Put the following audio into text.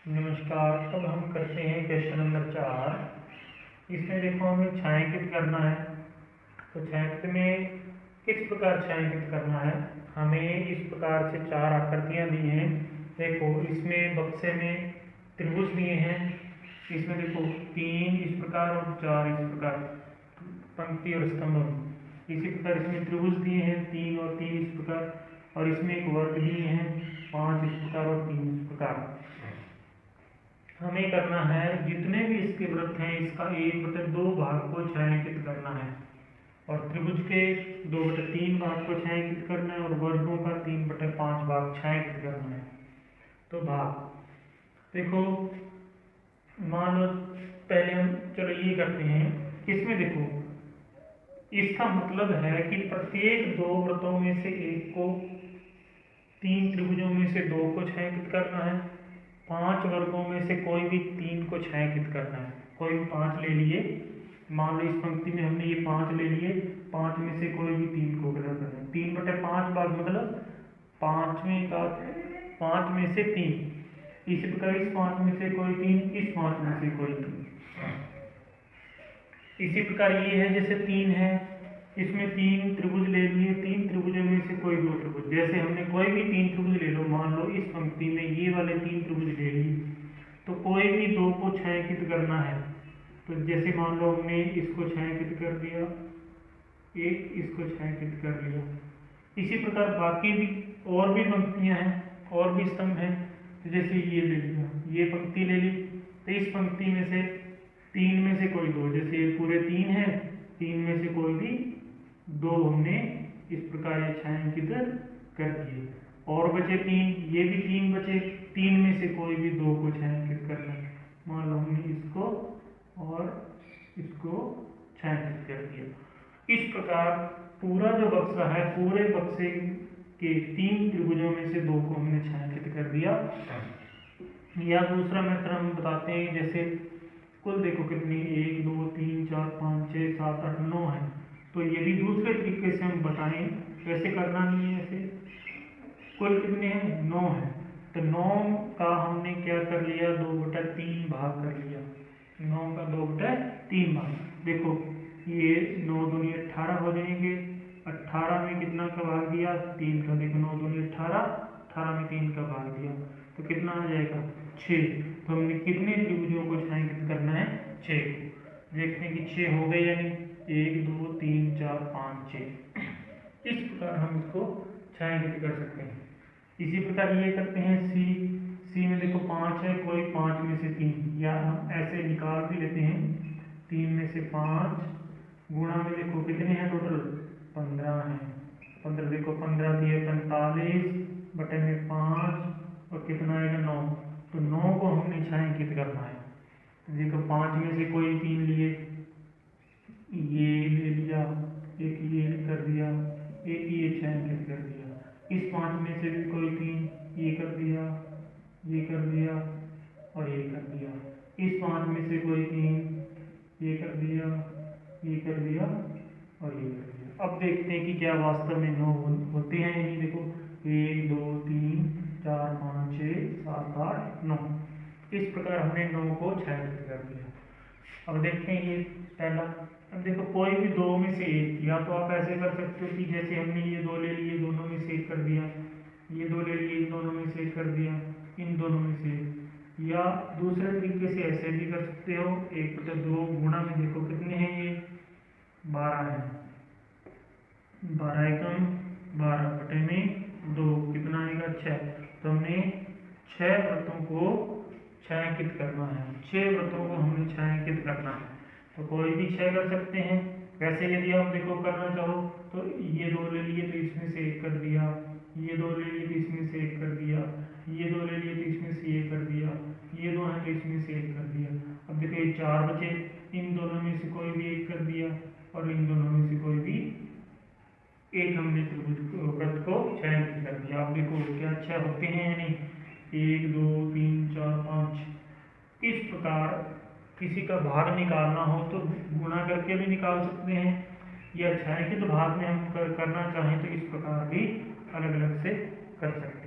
नमस्कार। अब हम करते हैं क्वेश्चन नंबर 4। इसमें देखो हमें छायांकित करना है। तो छायांकित में किस प्रकार छायांकित करना है, हमें इस प्रकार से 4 आकृतियां दी हैं। देखो इसमें बक्से में त्रिभुज दिए हैं। इसमें देखो 3 इस प्रकार और 4 इस प्रकार, पंक्ति और स्तंभ। इसी प्रकार इसमें त्रिभुज दिए हैं 3 और 3 इस प्रकार, और इसमें एक वर्ग दिए हैं 5 इस प्रकार और 3 इस प्रकार। हमें करना है जितने भी इसके वृत्त हैं इसका 1/2 भाग को छायांकित करना है, और त्रिभुज के 2/3 भाग को छायांकित करना है, और वर्गों का 3/5 भाग छायांकित करना है। तो भाग देखो, मान लो पहले हम चलो ये करते हैं। इसमें देखो इसका मतलब है कि प्रत्येक 2 वृत्तों में से एक को, 3 त्रिभुजों में से 2 को छायांकित करना है, 5 वर्गों में से कोई भी 3 को छायांकित करना है। कोई भी 5 ले लिए, मान लो इस पंक्ति में हमने ये 5 ले लिए, 5 में से कोई भी 3 को कलर करना है। 3/5 भाग मतलब 5 में से 3। इसी प्रकार इस 5 में से कोई 3, इस 5 में से कोई 3। इसी प्रकार ये है, जैसे 3 है, इसमें 3 त्रिभुज ले लिए, 3 त्रिभुजों में से कोई 2 त्रिभुज। जैसे हमने कोई भी 3 त्रिभुज ले लो, मान लो इस पंक्ति में ये वाले 3 त्रिभुज ले लिए, तो कोई भी 2 को छायांकित करना है। तो जैसे मान लो हमने इसको छायांकित कर दिया, एक इसको छायांकित कर लिया। इसी प्रकार बाकी भी और भी पंक्तियां हैं और भी स्तंभ हैं। तो जैसे ये ले लिया, ये पंक्ति ले ली, तो इस पंक्ति में से 3 में से कोई 2, जैसे ये पूरे 3 है, 3 में से कोई भी 2 हमने इस प्रकार ये छायांकित कर दिए। और बचे 3, ये भी 3 बचे, 3 में से कोई भी 2 को छायांकित करना है। मान लो हमने इसको और इसको छायांकित कर दिया। इस प्रकार पूरा जो बक्सा है, पूरे बक्से के 3 त्रिभुजों में से 2 को हमने छायांकित कर दिया। या दूसरा मेथड हम बताते हैं, जैसे कुल देखो कितनी, 1 2 3 4 5 6 7 8 9 है। तो यदि दूसरे तरीके से हम बताएं, वैसे करना नहीं है, ऐसे कुल कितने हैं, 9 है। तो 9 का हमने क्या कर लिया, 2/3 भाग कर लिया। 9 का 2/3 भाग। देखो ये 9 दूनी 18 हो जाएंगे। 18 में कितना का भाग दिया, 3 का। देखो 9 दूनी 18, 18 में 3 का भाग दिया, तो कितना आ जाएगा, 6। तो हमने कितने त्रिभुजों को छायांकित करना है, 6 को। देखते हैं कि 6 हो गए या नहीं। 1 2 3 4 5 6। इस प्रकार हम इसको छायांकित कर सकते हैं। इसी प्रकार ये करते हैं सी में देखो 5 है, कोई 5 में से 3, या हम ऐसे निकाल भी लेते हैं। 3 में से 5 गुणा में देखो कितने हैं, टोटल 15 हैं। 15 देखो 15 दिए 45 बटे में 5, और कितना आएगा, 9। तो 9 को हमने छायांकित करना है। तो देखो 5 में से कोई 3 लिए, ये ले लिया, एक ये कर दिया, एक ये छायांकित कर दिया। इस 5 में से भी कोई 3, ये कर दिया, ये कर दिया, और ये कर दिया। इस 5 में से कोई 3, ये कर दिया, ये कर दिया, और ये कर दिया। अब देखते हैं कि क्या वास्तव में 9 होते हैं या नहीं। देखो 1 2 3 4 5 6 7 8 9। इस प्रकार हमने 9 को छायांकित कर दिया। अब देखते हैं ये पहला। अब देखो कोई भी 2 में से एक, या तो आप ऐसे कर सकते हो कि जैसे हमने ये 2 ले लिए, दोनों में से एक कर दिया, ये 2 ले लिए, इन दोनों में से एक कर दिया, इन दोनों में से एक। या दूसरे तरीके से ऐसे भी कर सकते हो, 1/2 गुणा में देखो कितने हैं, ये 12 है। 12 एकम 12 बटे में 2, कितना आएगा, 6। तो हमने 6 वृत्तों को छायांकित करना है। 6 वृत्तों को हमने छायांकित करना है। तो कोई भी 6 कर सकते हैं। वैसे यदि आप देखो करना चाहो तो ये 2 ले लिए तो इसमें से एक कर दिया, ये 2 ले लिए तो इसमें से एक कर दिया, ये 2 ले लिए तो इसमें से एक कर दिया, ये 2 है तो इसमें से एक कर दिया। अब देखो ये 4 बचे, इन दोनों में से कोई भी एक कर दिया, और इन दोनों में से कोई भी एक हमने त्रिभुज वृत्त को छायांकित कर दिया। आप देखो क्या 6 होते हैं या नहीं, 1 2 3 4 5। इस प्रकार किसी का भाग निकालना हो तो गुणा करके भी निकाल सकते हैं, या छायांकित भाग में हम करना चाहें तो इस प्रकार भी अलग अलग से कर सकते हैं।